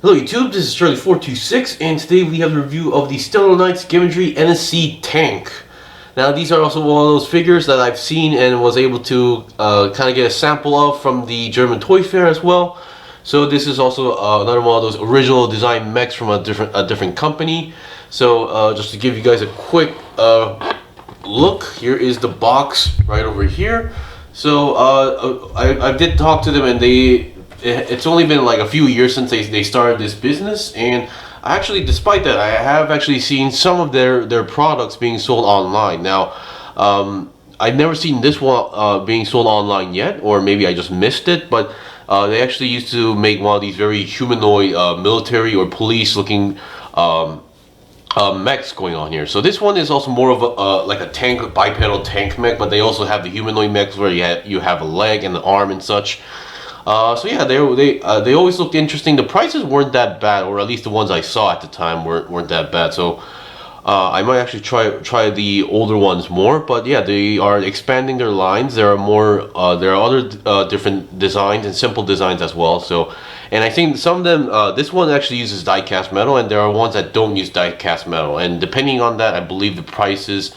Hello YouTube, this is Charlie426, and today we have the review of the Stellar Knights Gemeidree NSC Tank. Now these are also one of those figures that I've seen and was able to kind of get a sample of from the German Toy Fair as well. So this is also another one of those original design mechs from a different company. So just to give you guys a quick look, here is the box right over here. So I did talk to them, and it's only been like a few years since they started this business, and actually, despite that, I have actually seen some of their products being sold online. Now, I've never seen this one being sold online yet, or maybe I just missed it, but they actually used to make one of these very humanoid military or police looking mechs going on here. So this one is also more of a like a tank, bipedal tank mech, but they also have the humanoid mechs where you have a leg and an arm and such. So yeah, they always looked interesting. The prices weren't that bad, or at least the ones I saw at the time weren't that bad. So I might actually try the older ones more. But yeah, they are expanding their lines. There are other different designs and simple designs as well. So, and I think some of them, this one actually uses die-cast metal, and there are ones that don't use die-cast metal. And depending on that, I believe the prices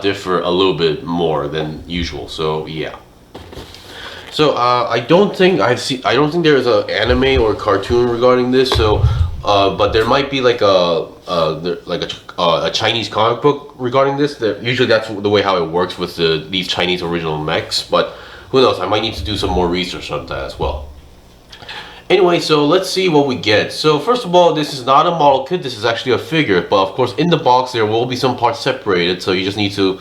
differ a little bit more than usual. So yeah. So I don't think there is an anime or cartoon regarding this. So, but there might be like a Chinese comic book regarding this. Usually that's the way how it works with these Chinese original mechs. But who knows? I might need to do some more research on that as well. Anyway, so let's see what we get. So first of all, this is not a model kit. This is actually a figure. But of course, in the box there will be some parts separated. So you just need to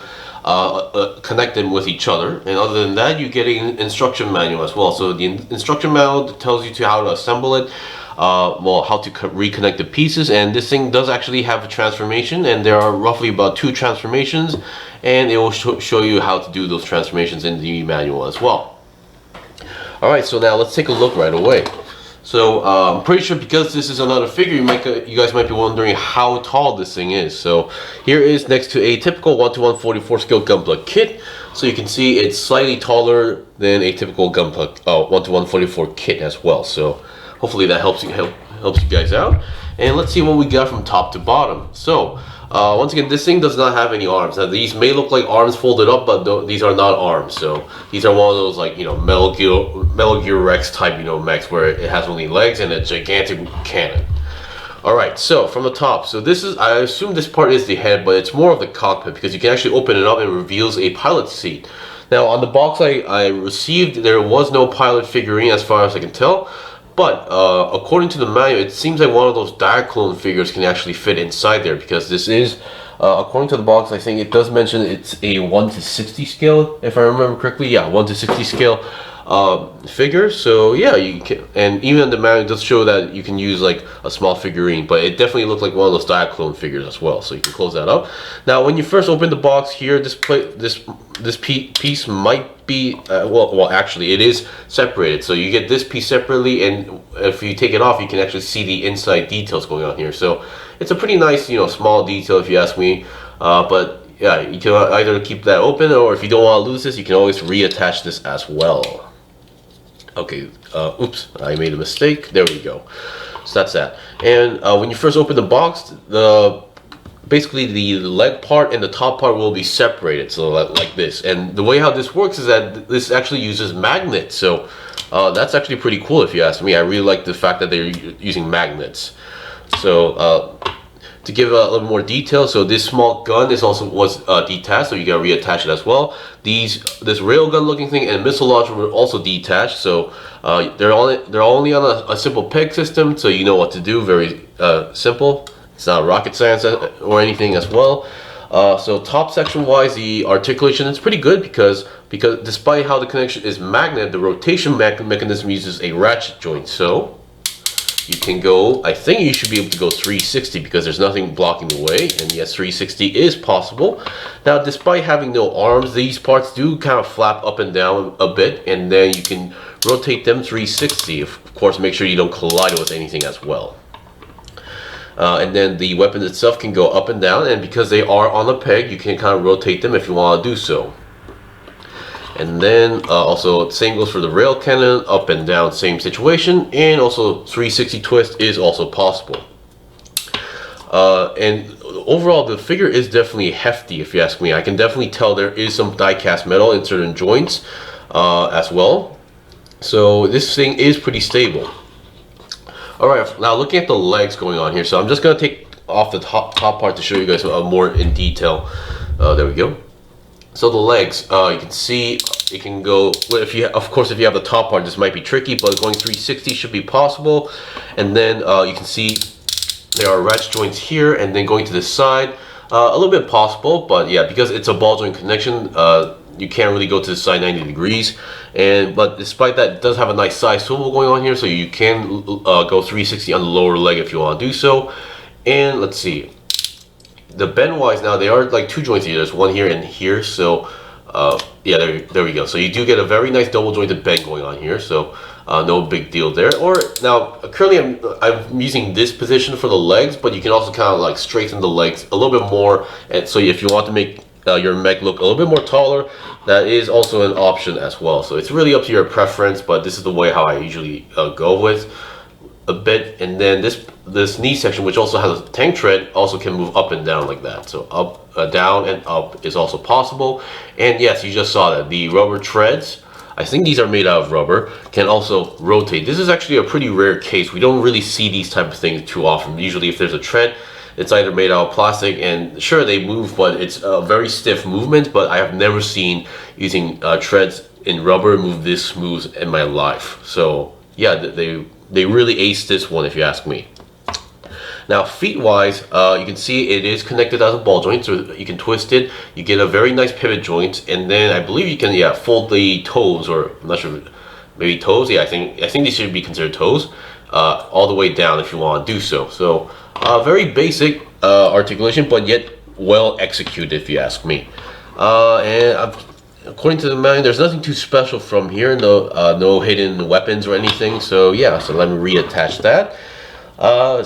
connect them with each other, and other than that, you get an instruction manual as well. So the instruction manual tells you how to assemble it, well, how to reconnect the pieces, and this thing does actually have a transformation, and there are roughly about 2 transformations, and it will show you how to do those transformations in the manual as well. Alright, so now let's take a look right away. So I'm pretty sure, because this is another figure, you guys might be wondering how tall this thing is. So here is next to a typical 1-to-144 scale Gunpla kit. So you can see it's slightly taller than a typical Gunpla 1-to-144 kit as well. So hopefully that helps you guys out. And let's see what we got from top to bottom. So once again, this thing does not have any arms. Now these may look like arms folded up, but these are not arms. So these are one of those, like, Metal Gear Rex type, mechs where it has only legs and a gigantic cannon. Alright, so from the top, so this is, I assume this part is the head, but it's more of the cockpit, because you can actually open it up and it reveals a pilot seat. Now on the box I received, there was no pilot figurine as far as I can tell. But according to the manual, it seems like one of those Diaclone figures can actually fit inside there, because this is, according to the box, I think it does mention it's a 1-to-60 scale, if I remember correctly. Yeah, 1-to-60 scale figure. So yeah, you can, and even the manual does show that you can use like a small figurine, but it definitely looked like one of those Diaclone figures as well. So you can close that up. Now, when you first open the box here, this piece might be well, actually, it is separated. So you get this piece separately, and if you take it off, you can actually see the inside details going on here. So it's a pretty nice, small detail, if you ask me. But yeah, you can either keep that open, or if you don't want to lose this, you can always reattach this as well. Okay, oops, I made a mistake. There we go. So that's that. And when you first open the box, basically the leg part and the top part will be separated, so like this. And the way how this works is that this actually uses magnets. So that's actually pretty cool, if you ask me. I really like the fact that they're using magnets. So to give a little more detail, so this small gun was detached, so you gotta reattach it as well. This railgun looking thing and missile launcher were also detached, so they're only on a simple peg system, so you know what to do. Very simple. It's not rocket science or anything as well. So top section wise, the articulation is pretty good, because despite how the connection is magnet, the rotation mechanism uses a ratchet joint. So you can go, I think you should be able to go 360, because there's nothing blocking the way, and yes, 360 is possible. Now, despite having no arms, these parts do kind of flap up and down a bit, and then you can rotate them 360. Of course, make sure you don't collide with anything as well. And then the weapon itself can go up and down, and because they are on a peg, you can kind of rotate them if you want to do so. And then also same goes for the rail cannon, up and down, same situation, and also 360 twist is also possible. And overall, the figure is definitely hefty, if you ask me. I can definitely tell there is some die-cast metal in certain joints as well. So this thing is pretty stable. Alright, now looking at the legs going on here. So I'm just going to take off the top part to show you guys more in detail. There we go. So the legs, you can see it can go, if you have the top part, this might be tricky, but going 360 should be possible. And then you can see there are ratchet joints here, and then going to the side, a little bit possible, but yeah, because it's a ball joint connection, you can't really go to the side 90 degrees. But despite that, it does have a nice side swivel going on here, so you can go 360 on the lower leg if you want to do so. And let's see, the bend wise, now they are like two joints here. There's one here and here, so yeah, there we go. So you do get a very nice double jointed bend going on here, so no big deal there. Or now currently I'm using this position for the legs, but you can also kind of like straighten the legs a little bit more, and so if you want to make your mech look a little bit more taller, that is also an option as well. So it's really up to your preference, but this is the way how I usually go with a bit. And then this knee section, which also has a tank tread, also can move up and down like that. So up, down, and up is also possible. And yes, you just saw that the rubber treads, I think these are made out of rubber, can also rotate. This is actually a pretty rare case. We don't really see these type of things too often. Usually if there's a tread, it's either made out of plastic, and sure, they move, but it's a very stiff movement. But I have never seen using treads in rubber move this smooth in my life. So yeah, they really aced this one, if you ask me. Now feet wise, you can see it is connected as a ball joint, so you can twist it. You get a very nice pivot joint, and then I believe you can fold the toes, or I'm not sure, maybe toes. Yeah, I think these should be considered toes, all the way down if you want to do so. So very basic articulation, but yet well executed, if you ask me. According to the manual, there's nothing too special from here. No hidden weapons or anything. So yeah, so let me reattach that.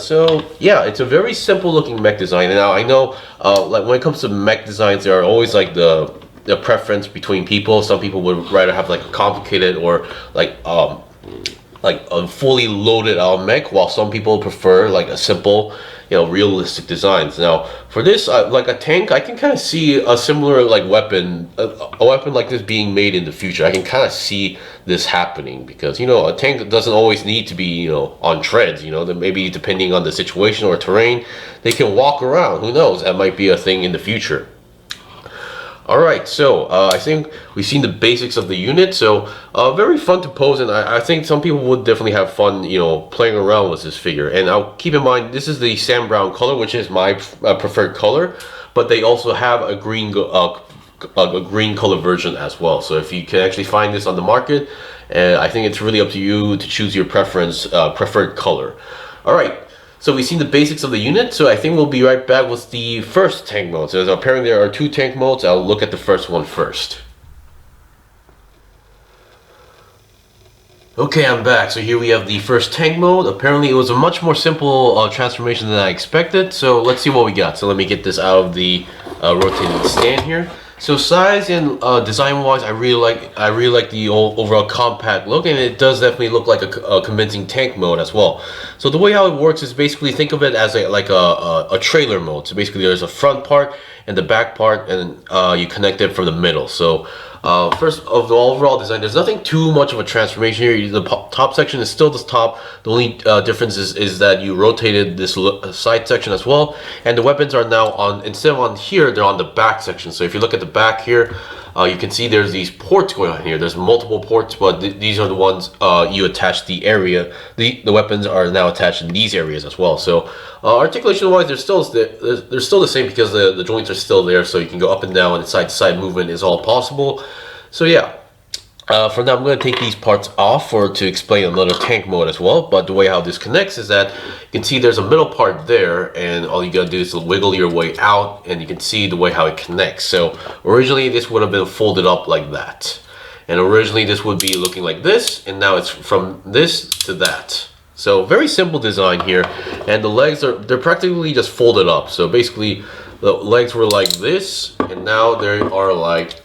So yeah, it's a very simple looking mech design. And now I know, like when it comes to mech designs, there are always like the preference between people. Some people would rather have like a complicated or like a fully loaded out mech, while some people prefer like a simple, realistic designs. Now for this, like a tank, I can kind of see a similar like weapon, a weapon like this being made in the future. I can kind of see this happening, because a tank doesn't always need to be on treads. Then maybe depending on the situation or terrain, they can walk around. Who knows? That might be a thing in the future. Alright, so I think we've seen the basics of the unit. So very fun to pose, and I think some people would definitely have fun, playing around with this figure. And I'll keep in mind, this is the sand brown color, which is my preferred color, but they also have a green color version as well. So if you can actually find this on the market, I think it's really up to you to choose your preferred color. Alright. So we've seen the basics of the unit, so I think we'll be right back with the first tank mode. So apparently there are two tank modes. I'll look at the first one first. Okay, I'm back. So here we have the first tank mode. Apparently it was a much more simple transformation than I expected. So let's see what we got. So let me get this out of the rotating stand here. So size and design wise, I really like the overall compact look, and it does definitely look like a convincing tank mode as well. So the way how it works is basically think of it as a trailer mode. So basically there's a front part and the back part, and you connect it from the middle. So first of the overall design, there's nothing too much of a transformation here. The top section is still the top. The only difference is that you rotated this side section as well, and the weapons are now on, instead of on here, they're on the back section. So if you look at the back here, you can see there's these ports going on here. There's multiple ports, but these are the ones you attach the area. The weapons are now attached in these areas as well. So articulation wise, they're still the same, because the joints are still there, so you can go up and down, and side to side movement is all possible. So yeah, for now I'm going to take these parts off to explain another tank mode as well. But the way how this connects is that you can see there's a middle part there, and all you gotta do is wiggle your way out, and you can see the way how it connects. So originally this would have been folded up like that, and originally this would be looking like this, and now it's from this to that. So very simple design here, and the legs they're practically just folded up. So basically the legs were like this, and now they are like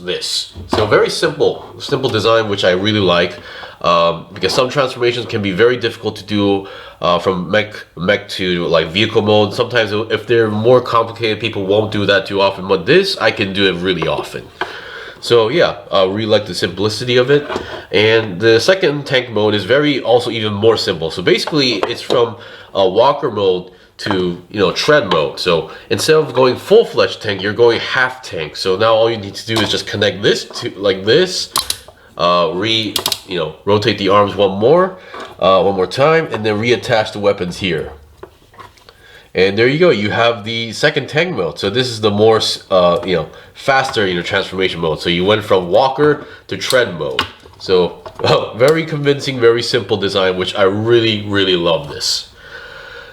this. So very simple design, which I really like, because some transformations can be very difficult to do, from mech to like vehicle mode. Sometimes if they're more complicated, people won't do that too often, but this I can do it really often. So yeah, I really like the simplicity of it. And the second tank mode is also even more simple. So basically it's from walker mode to, you know, tread mode. So instead of going full-fledged tank, you're going half tank. So now all you need to do is just connect this to like this, rotate the arms one more time, and then reattach the weapons here. And there you go, you have the second tank mode. So this is the more faster transformation mode. So you went from walker to tread mode. So very convincing, very simple design, which I really love this.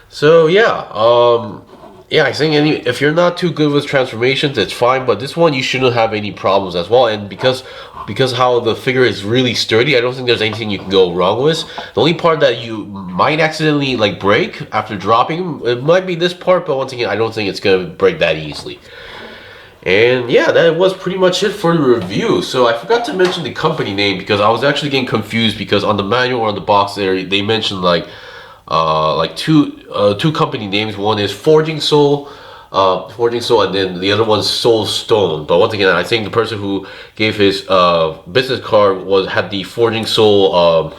So yeah, I think if you're not too good with transformations, it's fine, but this one you shouldn't have any problems as well. And because how the figure is really sturdy, I don't think there's anything you can go wrong with. The only part that you might accidentally like break after dropping, it might be this part, but once again, I don't think it's gonna break that easily. And yeah, that was pretty much it for the review. So I forgot to mention the company name, because I was actually getting confused, because on the manual or on the box there, they mentioned like two company names. One is Forging Soul, and then the other one's Soul Stone. But once again, I think the person who gave his business card had the Forging Soul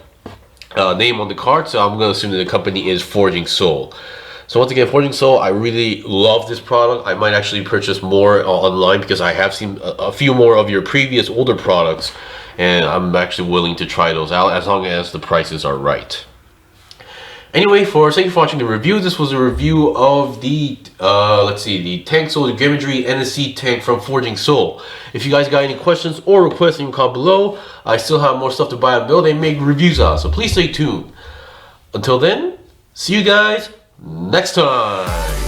name on the card, so I'm gonna assume that the company is Forging Soul. So once again, Forging Soul, I really love this product. I might actually purchase more online, because I have seen a few more of your previous older products, and I'm actually willing to try those out as long as the prices are right. Anyway, thank you for watching the review. This was a review of the the Tank Soul, the Gemeidree NSC Tank from Forging Soul. If you guys got any questions or requests, you can comment below. I still have more stuff to buy and build and make reviews on, so please stay tuned. Until then, see you guys next time.